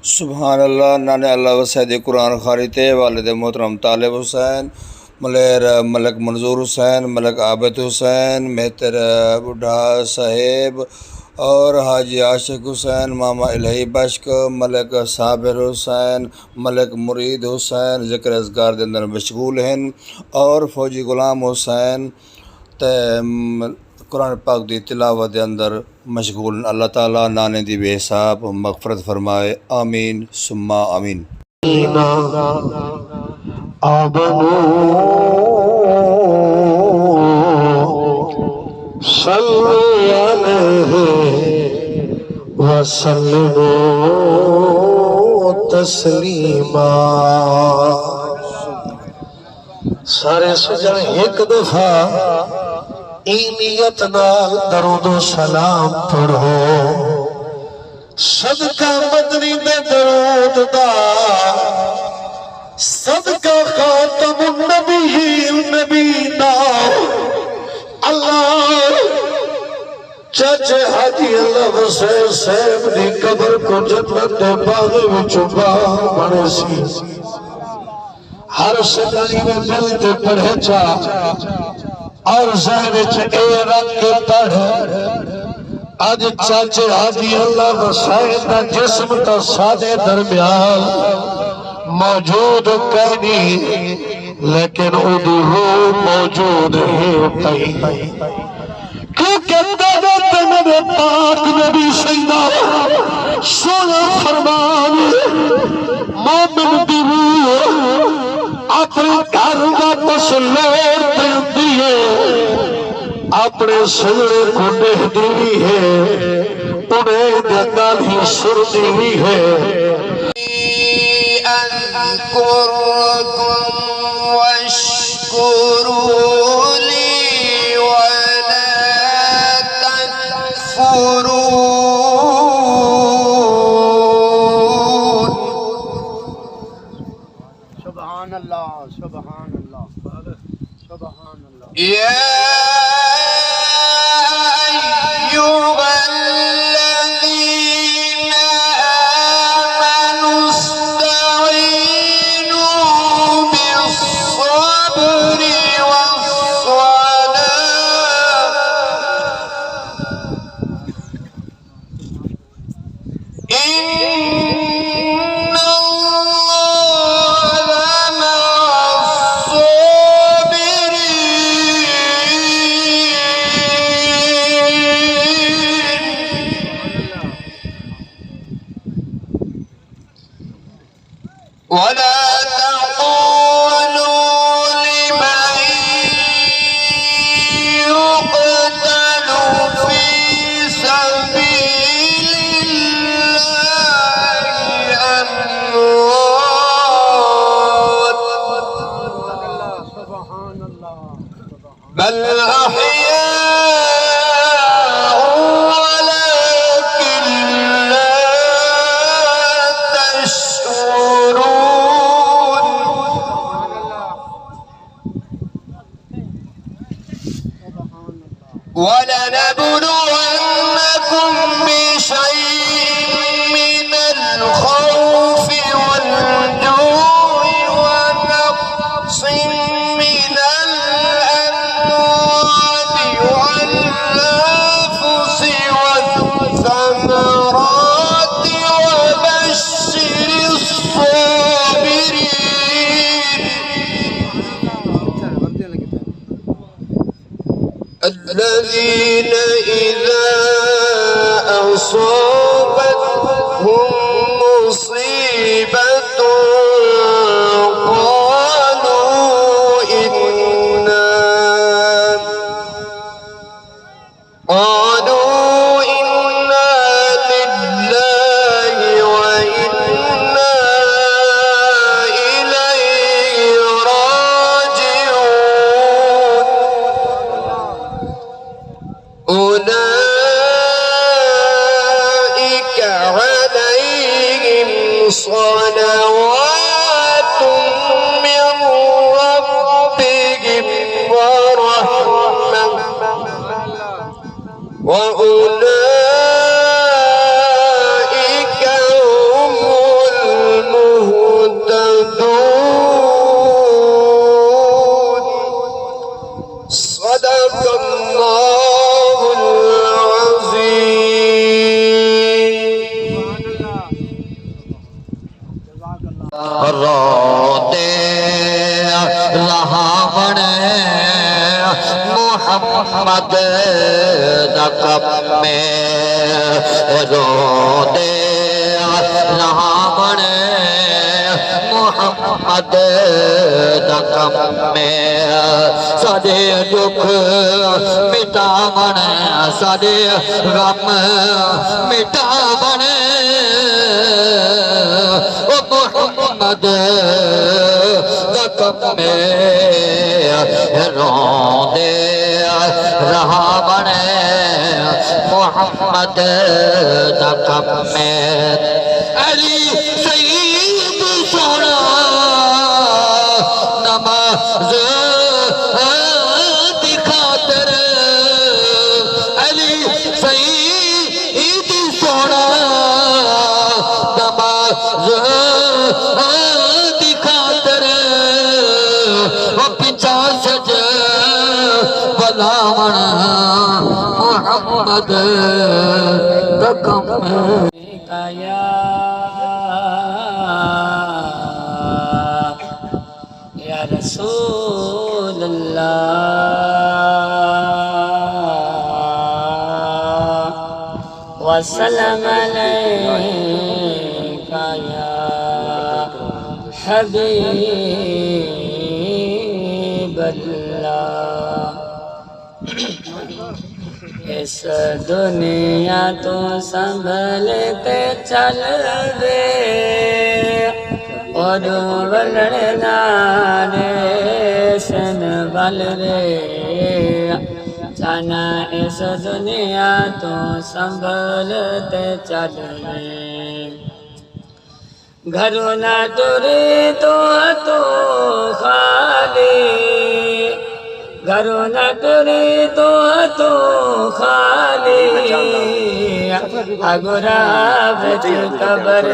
سبحان اللہ نانے اللہ وسید قرآن خاریتے والد محترم طالب حسین ملیر ملک منظور حسین ملک عابد حسین مہتر بڈھا صاحب اور حاجی عاشق حسین ماما الہی بشک ملک صابر حسین ملک مرید حسین ذکر اذکار دے اندر مشغول ہیں اور فوجی غلام حسین قرآن پاک دی تلاوت دے اندر مشغول اللہ تعالیٰ نانے دی بے حساب مغفرت فرمائے آمین ثم آمین صلی علیہ وسلم تسلیما سارے سجن ایک دفعہ نیت نال درود و سلام پڑھو صدقہ مدنی دے درود دا صدقہ خاتم النبی دا اللہ چاچے حاجی اللہ وسیع صاحب دی قبر کو جنت دے باغ وچوں بنے سی ہر سدائی میں دل تے پڑھے چا اور ذہن اے رنگ کے پڑھ آج چاچے حاجی اللہ وسیع دا جسم تا سادے درمیان موجود کہنی لیکن ادھو موجود ہے پئی کیونکہ دعوت میرے پاک نبی سیدہ سونا فرمان مومن دی روح اپنے گھر واپس لوٹ دی ہے اپنے سجڑے کو دہ دی ہے انہیں جنگل ہی سر دی ہے اذکرکم واشکروا لی ولا تکفرون سبحان اللہ سبحان اللہ سبحان اللہ ولا تقولوا لمن يقتل في سبيل الله أموات بل أحياء ولكن لا تشعرون ولنبلونكم بشيء من الخوف والجوع ونقص من الأموال والأنفس والثمرات وبشر الصابرين الذين إذا أصابتهم مصيبة قالوا إنا لله وإنا إليه راجعون أولئك عليهم صلوات من ربهم ورحمة وأولئك هم محمد دا کم میں رو دے رہا بنے محمد دا کم میں سادے دکھ مٹا بنے سادے غم مٹا بنے محمد دا کم میں رو دے رہا بنے محمد دا کم میں علی سید سونا نماز دی خاطر علی سید سونا نماز دی خاطر وہ پیچھا سج بلاون محمد دا کم یا رسول اللہ وسلم علیکہ یا حبیب اللہ اس دنیا تو سنبھلتے چل دے اور ولڑنا رے سنبھل رے جانا اس دنیا تو سنبھلتے چل رے گھروں نہ ٹرے تو خالی گھروں نہ ٹرے تو خالی اگرا بچ قبر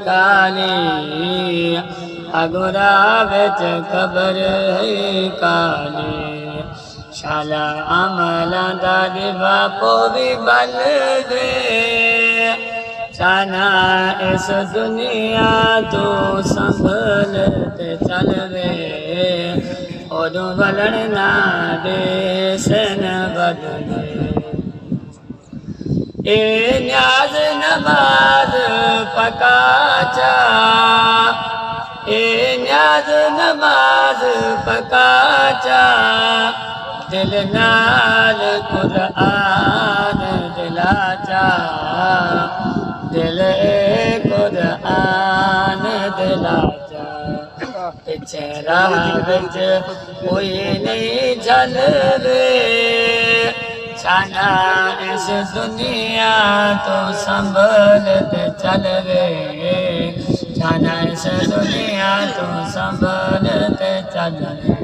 کالی اگرا بچ قبر کالی شالا عملہ دادی باپو بھی بل دے جانا اس دنیا تو سنبھلتے چل رے اور بلڑنا دے سن بدلے اے نیاز نماز پکا چا اے نیاز نماز پکا چا دل نال قرآن دلا چا دل قرآن دلا چا پچھے راہ بچ کوئی نہیں چل رے جانا اس دنیا تو سنبھلتے چل رے جانا اس دنیا تو سنبھلتے چل رے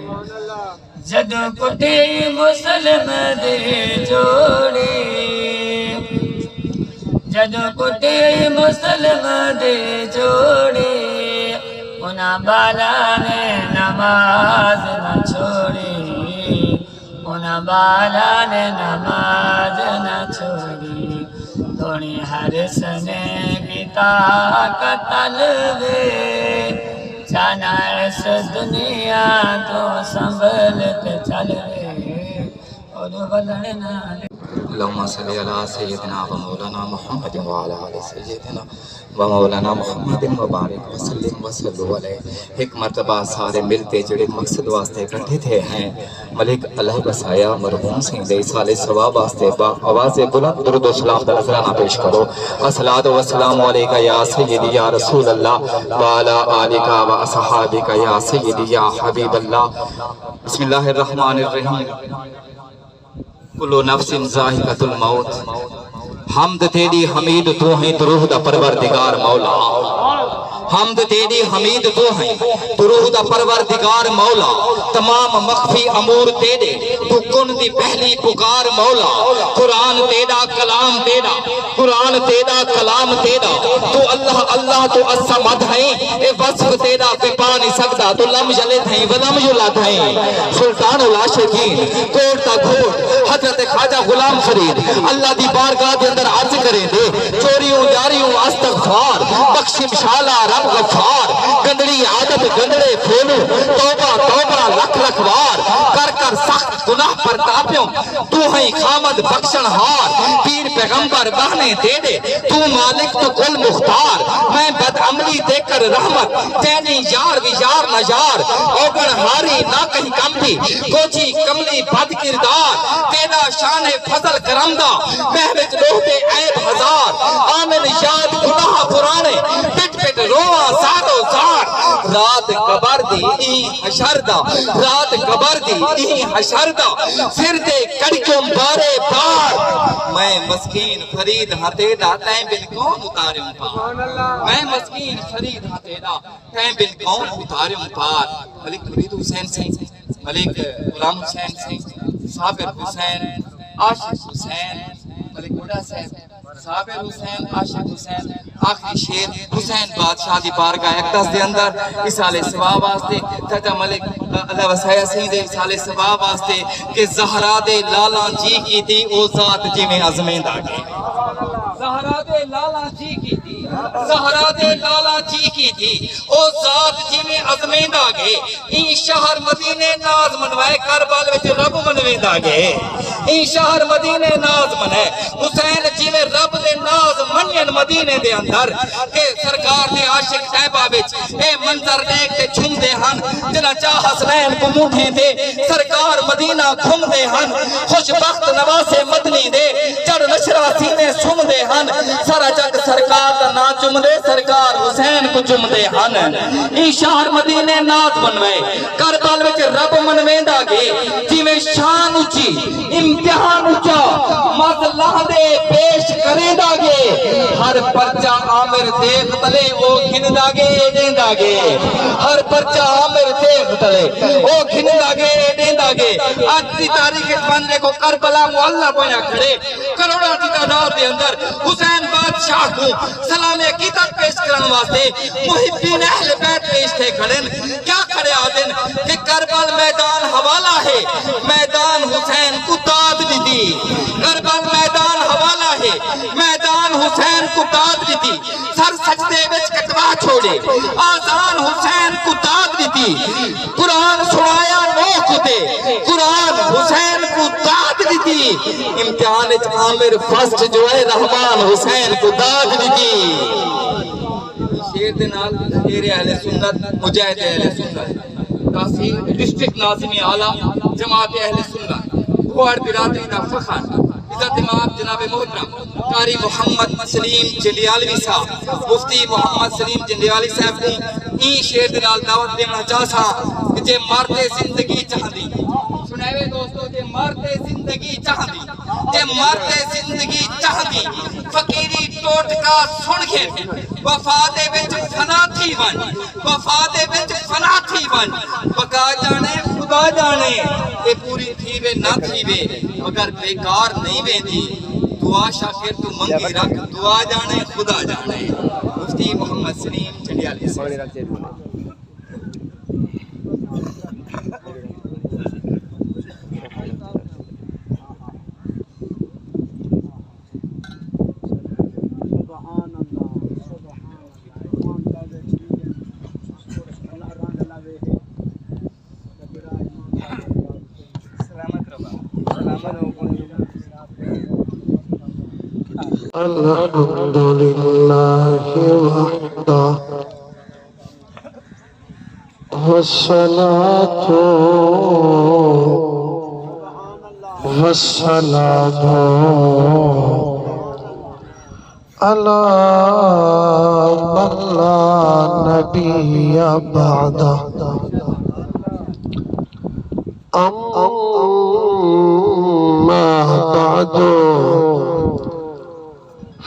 جدو کٹی مسلم دے جوڑی جدو کٹی مسلم دے جوڑی انہاں بالا نے نماز نہ چھوڑی انہاں بالا نے نماز نہ چھوڑی دھونی حرس نے کی طاقت طلبے جانا اس دنیا تو سنبھلتے چل رہے اور بلڑنا اللہم صلی علی سیدنا و مولانا محمد و علی آل سیدنا و مولانا محمد و بارک وسلم وسلم علیہ ایک مرتبہ سارے ملتے جڑے مقصد واسطے اکٹھے تھے ہیں ملک اللہ بسایا مرحوم سنگھ دے سالے ثواب واسطے با آواز بلند درود و سلام دا نذرانہ پیش کرو الصلاۃ والسلام علیکہ یا سیدی یا رسول اللہ و علی آلکہ و اصحابکہ یا سیدی یا حبیب اللہ بسم اللہ الرحمن الرحیم کلو نفس ذائقۃ الموت حمد تیری حمید تو ہیں روح دا پروردگار مولا حمد تیری حمید تو ہیں روح دا پروردگار مولا تمام مخفی امور تیرے تو کن دی پہلی پکار مولا قرآن تیرا کلام تیرا قرآن تیرا کلام تیرا تو اللہ اللہ تو الصمد ہیں اے وصف تیرا پہ پا نہیں سکتا تو لم یلد ہیں ولم یولد ہیں سلطان العاشقین کوٹ تا گھوٹ حضرت خواجہ غلام فرید اللہ دی بارگاہ دے اندر عرض کریں دے چوریوں جاریوں استغفار بخشم شالا رب غفار گندڑی عادت گندڑے پھولوں توبہ توبہ لکھ لکھ وار کر کر سخت گناہ پرتاپیوں تو ہیں خامد بخشن ہار پیر پیغمبر بہنے دے دے تو مالک تو کل مختار میں بد عملی دے کر رحمت تینی یار ویار نجار اوگن ہاری نہ کہیں کم بھی کوچی کملی بد کردار تیدا شان فضل کرمدہ محمد لوہتے عیب ہزار آمن یاد گناہ پرانے پٹ پٹ رواں ساد و زار رات قبر دی ای حشردہ رات قبر دی ای حشردہ سر دے کڑکوں بارے بار میں مسکین فرید ہتیدہ تین بن کون اتاروں پار میں مسکین فرید ہتیدہ تین بن کون اتاروں پار ملک مرید حسین سے ملک غلام حسین سے صابر حسین عاشق حسین ملک بڑا صاحب صابر حسین عاشق حسین آخری شیر حسین بادشاہ دی بارگاہ اقدس دے اندر اسال ثواب واسطے تاجا ملک اللہ وسیع سید اسال ثواب واسطے کہ زہرا دے لالا جی کی تھی او ذات جی میں عظمیں داگے زہرا دے لالا جی کی تھی زہرا دے لالا جی کی تھی او ذات جی میں عظمیں داگے این شہر مدینے ناز منوائے کربل وچ رب منوے داگے این شہر مدینے ناز منائے حسین جی میں رب دے ناز منین مدینے دے اندر کہ سرکار دے عاشق صاحبہ وچ اے منظر دیکھ تے چھم دے ہن جنا چاہ حسنین کو موٹھیں دے سرکار مدینہ گھم دے ہن خوش بخت نواز مدنی دے چڑھ نشرہ سینے سم دے ہن سارا جگ سرکار دا نا چم دے سرکار حسین کو چم دے ہن ای شہر مدینے ناز بنوے کربل وچ رب منویں دا گے جی میں شان اچھی امتحان اچھا مزلہ دے پیش کرے دا گے ہر پرچہ عامر دیکھ تلے او گھن دا گے دین دا گے ہر پرچہ عامر دیکھ تلے او گھن دا گے دین دا گے آج دی تاریخ بندے کو کربلا معلّہ بنا کھڑے کروڑا دی تعداد دے اندر حسین بادشاہ کو سلام عقیدت پیش کرن واسطے محبین اہل بیت پیش تھے کھڑن کیا کھڑے آدن کہ کربل میدان حوالہ ہے میدان حسین کو داد بھی دی کربل میدان حوالہ ہے میدان حسین کو داد بھی دی سر سجدے وچ کٹوا چھوڑے آزان حسین کو داد بھی دی قرآن سنایا نوک دے قرآن حسین کو داد بھی دی امتحان عامر فرسٹ جو ہے رحمان حسین کو داد بھی دی شیر دے نال شیر اہل سنت مجاہد اہل سنت کافی ڈسٹرکٹ ناظمی اعلیٰ جماعت اہل سنت بوہر برادری دا فخر عزت امام جناب محترم قاری محمد سلیم جلیالوی صاحب مفتی محمد سلیم جلیالوی صاحب کو این شیر دے نال دعوت دینا چاہسا کہ جے مرتے زندگی چاہدی سنائے دوستو جے مرتے زندگی چاہدی جے مرتے زندگی چاہدی فقیری ٹوٹ کا سن کے وفا دے وچ فنا تھی ون وفا دے وچ فنا تھی ون بقا جانے خدا جانے اے پوری تھی وے نہ تھی وے مگر بیکار نہیں وے دی دعا شاکر تو منگی رکھ دعا جانے خدا جانے مفتی محمد سلیم جلیالوی صاحب الحمد لله وحده والصلاة والسلام على من لا نبي بعده أما بعد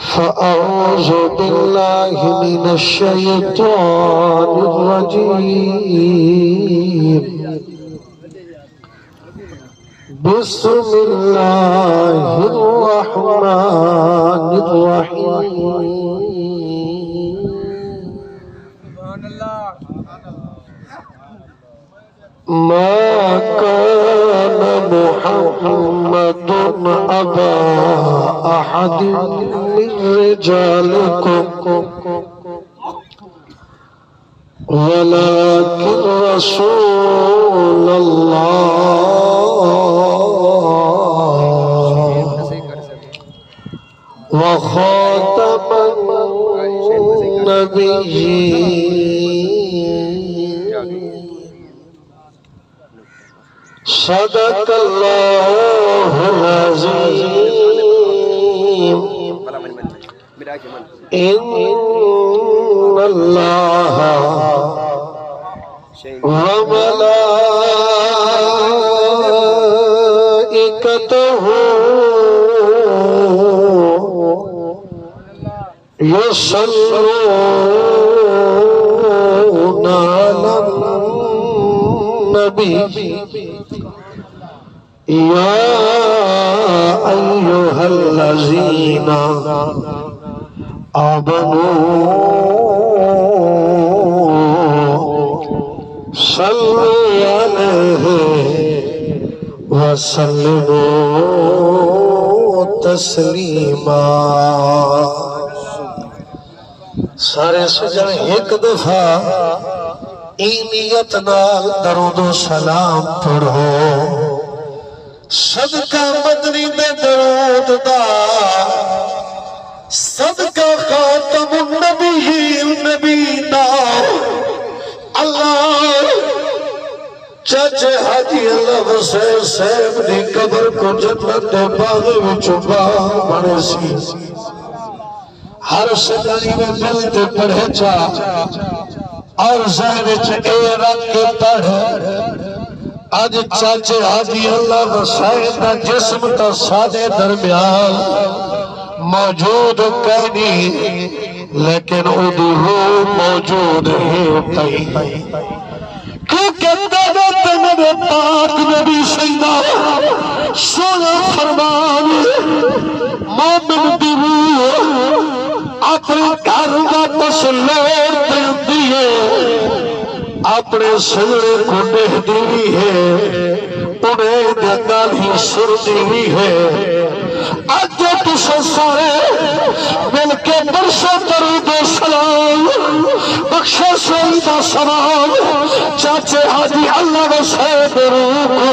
فأعوذ بالله من الشيطان الرجيم بسم الله الرحمن الرحيم ما كان محمد أبا أحد من رجالكم ولكن رسول الله وخاتم النبيين صدق الله العظيم إن الله وملائكته يصلون على النبي يا أيها الذين آمنوا صلوا عليه وسلموا تسلیما. سارے سجن ایک دفعہ نیت نال درود و سلام پڑھو. صدقہ مدنی دے درود دا، صدقہ خاتم النبیین نبی دا. اللہ چاچے حاجی اللہ حسین صاحب دی قبر کو جنت دے باغ وچوں باغ بنے سی. ہر سجانی میں ملتے پڑھے چا اور ذہن اے رکھ کے پڑھ. آج چاچے حاجی اللہ حسین دا جسم تا سادے درمیان موجود کہنی، لیکن او دی روح موجود ہے پئی. کیونکہ دعوت میرے پاک نبی سیدہ سونا فرمان مومن دی روح اپنے گھر واپس لوٹ دیندی ہے، اپنے سجڑے کو دیکھتی بھی ہے، انہیں دنگال ہی سرتی بھی ہے. آج جو تُسے سارے مل کے برسوں درود و سلام بخشے سیدہ سلام چاچے حاجی اللہ حسین روح کو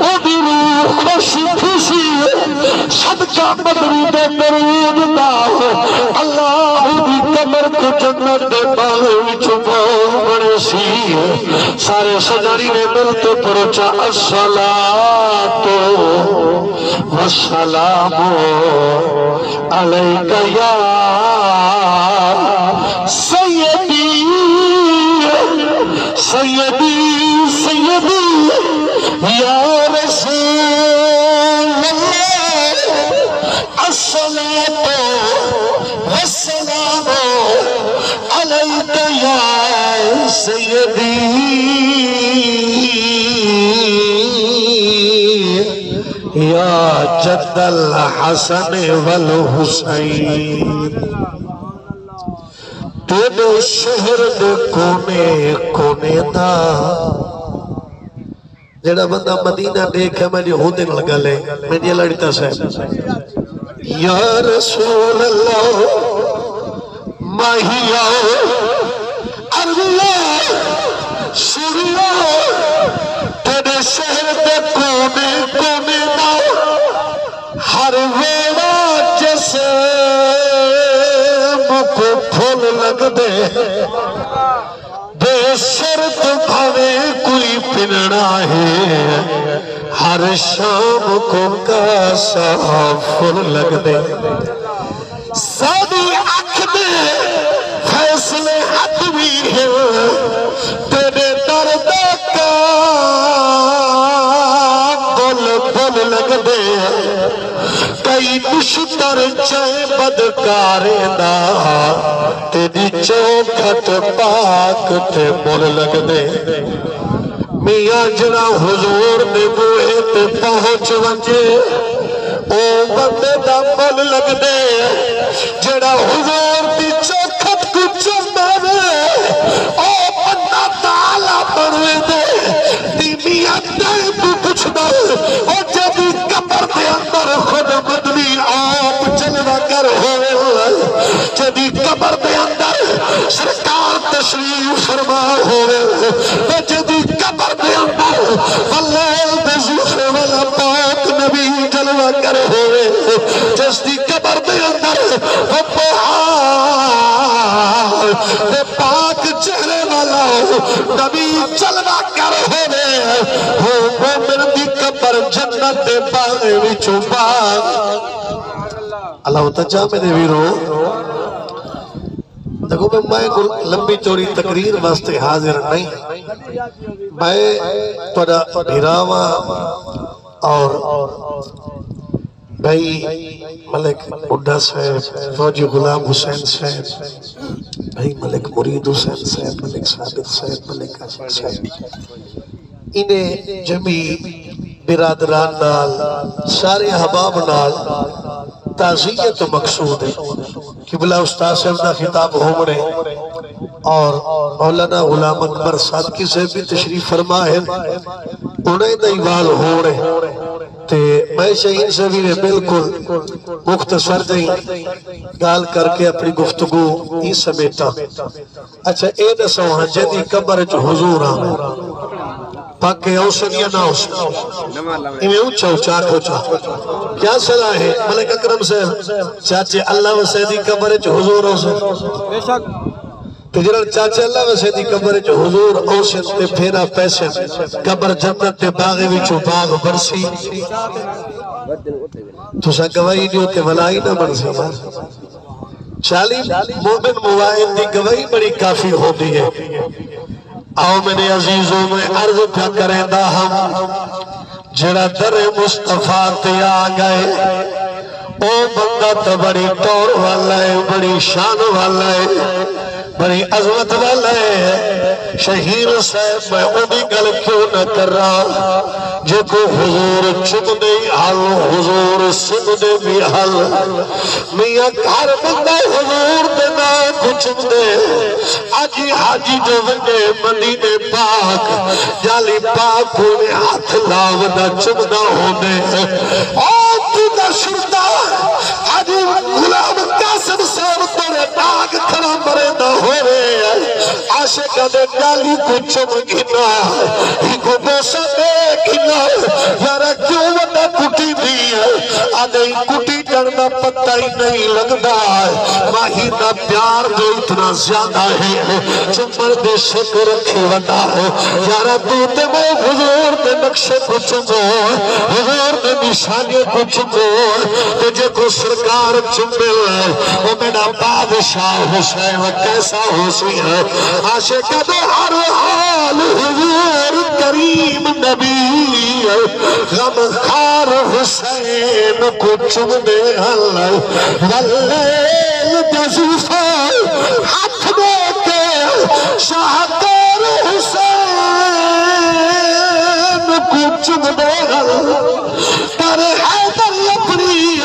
او دی روح خوشی خوشی صدقہ مدنی دے درود دا اللہ دی قبر کو جنت دے باغ وچ بنے سی. سارے سجانی نے ملتے پروچا الصلاۃ والسلام علیک یا سیدی سیدی سیدی یا رسول اللہ. الصلاۃ والسلام علیک یا سیدی یا جد الحسن والحسین. تیرے شہر دے کونے کونے دا جڑا بندہ مدینہ دیکھے میں ہو دن لگا لے میں یہ لڑتا صاحب یا رسول اللہ ماہی آؤ اللہ سوریا تیرے شہر دے کونے کونے دا ہر ویڑا جیسے مکو پھول لگ دے بے شرط بھاوے کوئی پنڑا ہے ہر شام کو کاسا پھول لگ دے. سادی اکھ دے فیصلے حتمی ہے تیرے درد کا بول بول لگ دے. کئی نشتر چائے بدکارے دا تیری چوکھٹ پاک تے مول لگ دے. میاں جنا حضور دے بوئے تے پہنچ ونجے او بندے دا مول لگ دے. جڑا حضور دی چوکھٹ کو چندہ دے او بندہ تالا بڑھوے دے. دی میاں دے تو کچھ دے او جبی قبر دے اندر خود مدنی آپ جلوہ کر ہوئے جبی قبر دے اندر سرکار تشریف فرما ہوئے جبی قبر دے اندر واللیل بزوف والا پاک نبی جلوہ کر ہوئے جس دی قبر دے اندر وہ بہار دے پاک چہرے والا نبی جلوہ کر ہوئے وہ مومن دی قبر جنت دے باغ وچوں باغ اللہ تجا میرے ویرو دیکھو میں لمبی چوڑی تقریر واسطے حاضر نہیں میں توڑا بھیراوا اور بھائی ملک بڑھا صاحب فوجی غلام حسین صاحب بھائی ملک مرید حسین صاحب ملک ثابت صاحب ملک عاشق صاحب انہیں جمی برادران نال سارے حباب نال تعزیت مقصود ہے قبلہ استاد صاحب دا خطاب ہومنے اور مولانا غلام اکبر صادقی صاحب بھی تشریف فرما ہے انہیں دیوال ہونے تے میں شہین صاحبی نے بالکل مختصر جائیں گال کر کے اپنی گفتگو ہی سمیتا اچھا اے دسو ہاں جدی قبر جو حضور آمیں پاکے اوسن یا نہ اوسن انہیں اونچا اونچا کھوچا کیا صلاح ہے ملک اکرم صاحب چاچے اللہ و سیدی قبر جو حضور اوسن تجرل چاچے اللہ و سیدی قبر جو حضور اوسن تے پھیرا پیسن قبر جنت تے باغی وچو باغ برسی تو سا گواہی دیو تے ولائی نہ برسی چالی مومن موائد دی گواہی بڑی کافی ہوتی ہے آؤ میرے عزیزوں میں عرض پیا کریں دا ہم جڑا در مصطفیٰ تے آگئے او بندہ تو بڑی طور والا ہے بڑی شان والا ہے بڑی عظمت والا ہے شہیر صاحب میں اُنہی گل کیوں نہ کر رہا جو کو حضور چم دے حل حضور سم دے بھی حل میاں گھر بندہ حضور دے نا کچھ دے آجی حاجی جو ونگے مدینے پاک جالی پاک ہونے ہاتھ لاونا چم دا ہونے اور تو دا شردہ حاجی غلام قاسم صاحب تورے پاک کھڑا مرے دا ہوئے عاشقہ دے جالی کو چم گھنا ہی کو بوسا دے گھنا یارا کیوں وڈا کٹی دی ہے آدھے کٹی جڑنا پتہ ہی نہیں لگتا ہے ماہی نہ پیار جو اتنا زیادہ ہے چمبر دے شکر رکھے وڈا ہے یارا دوتے میں حضور دے نقشے کو چمو حضور دے نشانے کو چمو تجھے کو سرکار چمبے وہ میرا بادشاہ حسین کیسا حسین ہے عاشقہ دے ہر حال حضور کریم نبی غم خار حسین کو چم دے اللہ واللیل دزوفہ ہاتھ دے کے شاہدار حسین کو چم دے اللہ تر حیدر اپنی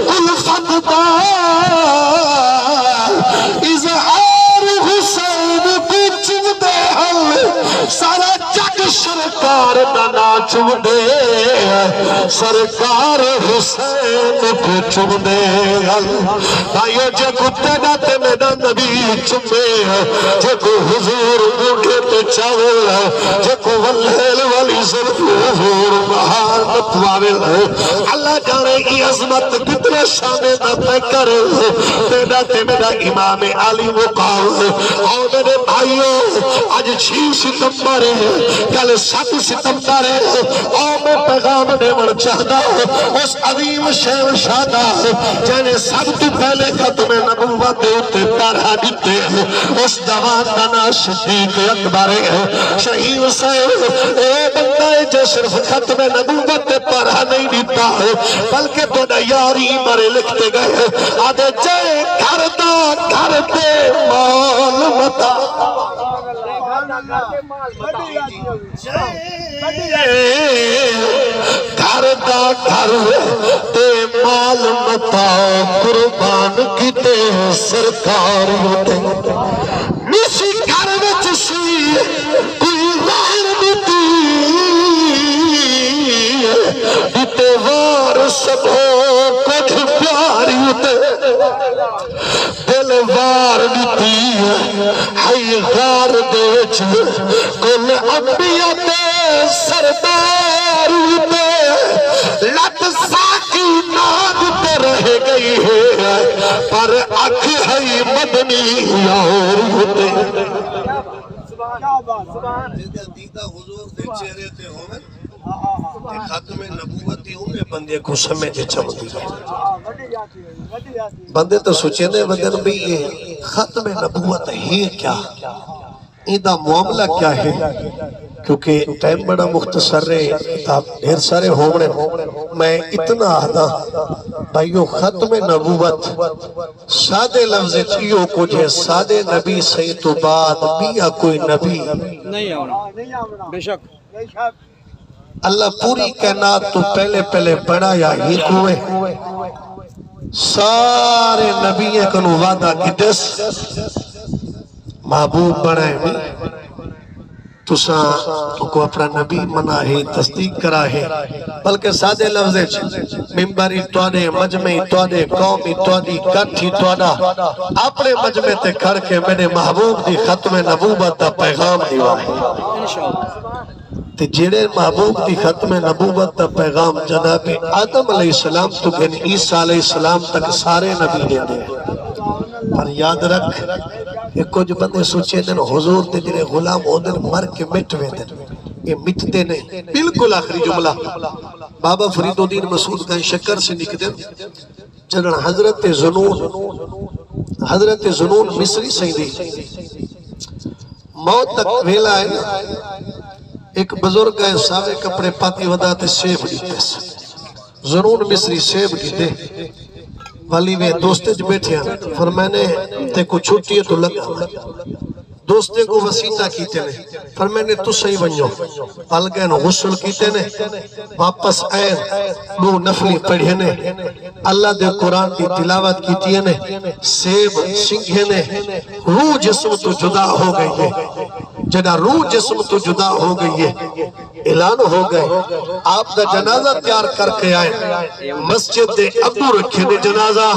الفت دا اظہار حسین کو چم دے اللہ سارا جگ سرکار نانا چم دے سرکار حسین کو چم دے بھائیو جے کتے ناتے میرا نبی چمے جے کو حضور موٹے تو چاول جے کو واللیل والی ظلف حضور مہار نتوارل اللہ جانے کی عظمت کتنے شانے نہ کر تینا تے میرا امام علی مقام اور میرے بھائیو آج 6 ستمبر ہے کل 7 ستمبر ہے اور میں پیغام دیوڑ چاہتا اس عظیم شہر شادہ جنہیں سب تو پہلے ختم نبوت دیتے پارا دیتے اس جوان دانا صدیق اکبر شہید صاحب اے بندہ جو صرف ختم نبوت پارا نہیں دیتا بلکہ تو یاری مرے لکھتے گئے آدھے جائے گھر دا گھر دے مال متا گھر دا گھر تے مال متا قربان کیتے سرکار ہوتے نسی گھر وچ سی کوئی غیر دیتی دیتے وار سب کچھ پیاری ہوتے دل وار دیتی ہائی غار دے وچ کل انبیاء تے سردار ہوتے لت ساکی پر اکھ ہے مدنی یار ہوتے دیدہ حضور دے چہرے تے ہوئے ختم نبوت ہی ہوئے بندے کو سمجھ چمدی بندے تو سوچے دے بندے بھی یہ ختم نبوت ہے کیا ایدہ معاملہ کیا ہے کیونکہ ٹائم بڑا مختصر رہے کتاب ڈھیر سارے ہونے میں اتنا آدھا بھائیو ختم نبوت سادے لفظ چیو کچھ ہے سادے نبی سے تو بعد بیا کوئی نبی نہیں آونا بے شک اللہ پوری کائنات تو پہلے بڑھایا ہی کوئے سارے نبیوں کو وعدہ کیتس محبوب بنائے بھی تو کو اپنا نبی منا ہے تصدیق کرا ہے بلکہ سادے لفظ ممبری توڑے مجمعی توڑے قومی توڑی کٹھی توڑا اپنے مجمع تے کھڑ کے میرے محبوب دی ختم نبوت دا پیغام دیوا ہے تے جڑے محبوب دی ختم نبوت دا پیغام جناب آدم علیہ السلام تو گن عیسیٰ علیہ السلام تک سارے نبی دے دے پر یاد رکھ کہ کچھ بندے سوچے دن حضور دے جنہیں غلام ہو دن مر کے مٹوے دن یہ مٹتے نہیں بالکل آخری جملہ بابا فرید الدین مسعود کا شکر سے نکدن جنہاں حضرت زنون مصری سیدی موت تک ویلا ہے ایک بزرگ ہے ساوے کپڑے پاتی ودا تے سیب دیتے زنون مصری سیب دیتے والی میں دوستے جو بیٹھے ہیں فرمانے تے کو چھوٹی ہے تو لگا دوستے کو وسیطہ کیتے نے فرمانے تو صحیح بنجو پل گئے غسل کیتے نے واپس آئے دو نفلی پڑھے نے اللہ دے قرآن کی تلاوت کیتی نے سیب سنگھے نے روح جسم تو جدا ہو گئی ہے جنا روح جسم تو جدا ہو گئی ہے اعلان ہو گئے آپ دا جنازہ تیار کر کے آئے مسجد دے ابو رکھے نے جنازہ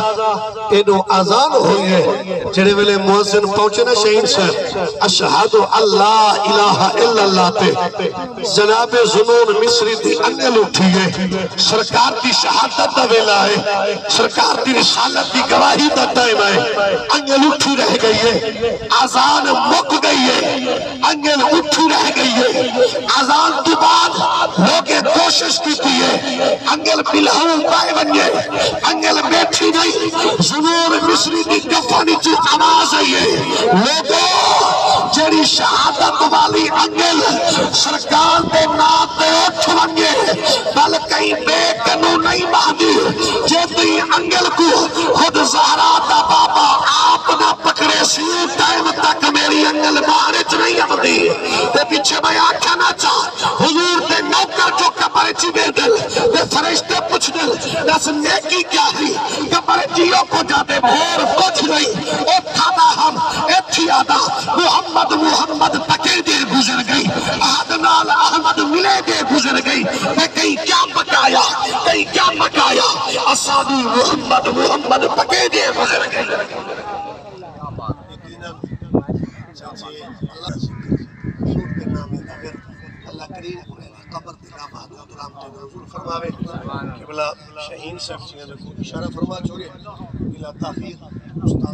انہوں آزان ہوئی ہے جنہے ویلے محسن پہنچے نا شہین صاحب اشہدو اللہ الہ الا اللہ پہ جناب زنون مصری دی انگل اٹھی ہے سرکار دی شہادت دا ویلا ہے سرکار دی رسالت دی گواہی دا ٹائم ہے انگل اٹھی رہ گئی ہے آزان مک گئی ہے انگل اٹھی رہ گئی ہے آزان تو بعد لوگے کوشش کی تھی ہے انگل بلہوں پائے بنگے انگل بیٹھی نہیں زنون مصری دی کفانی تو آواز آئی ہے لوگوں جڑی شہادت والی انگل سرکار دے ناتے اٹھ بنگے بل کہیں بے کنو نہیں باندھی جیتی انگل کو خود زہرا دا بابا آپ نہ پکڑے سی ٹائم تک میری انگل بارچ نہیں آمدی تے پیچھے میں آکھا نہ چاہ حضور دے نوکر جو کپڑچی دے دل دے فرشتے پوچھ دل دس نیکی کیا ہے کپڑچیوں کو جاتے بھور کچھ نہیں اٹھانا ہم ایتھی آدھا محمد پکے دے گزر گئی آدنال احمد ملے دے گزر گئی میں کہیں کیا پکایا کہیں کیا پکایا اسادی محمد پکے دے گزر گئی اللہ کریم قبر دلامات ادرام تے نزول فرماوے کہ بلا شہین صاحب اشارہ فرما چھوڑے بلا تاخیر استاد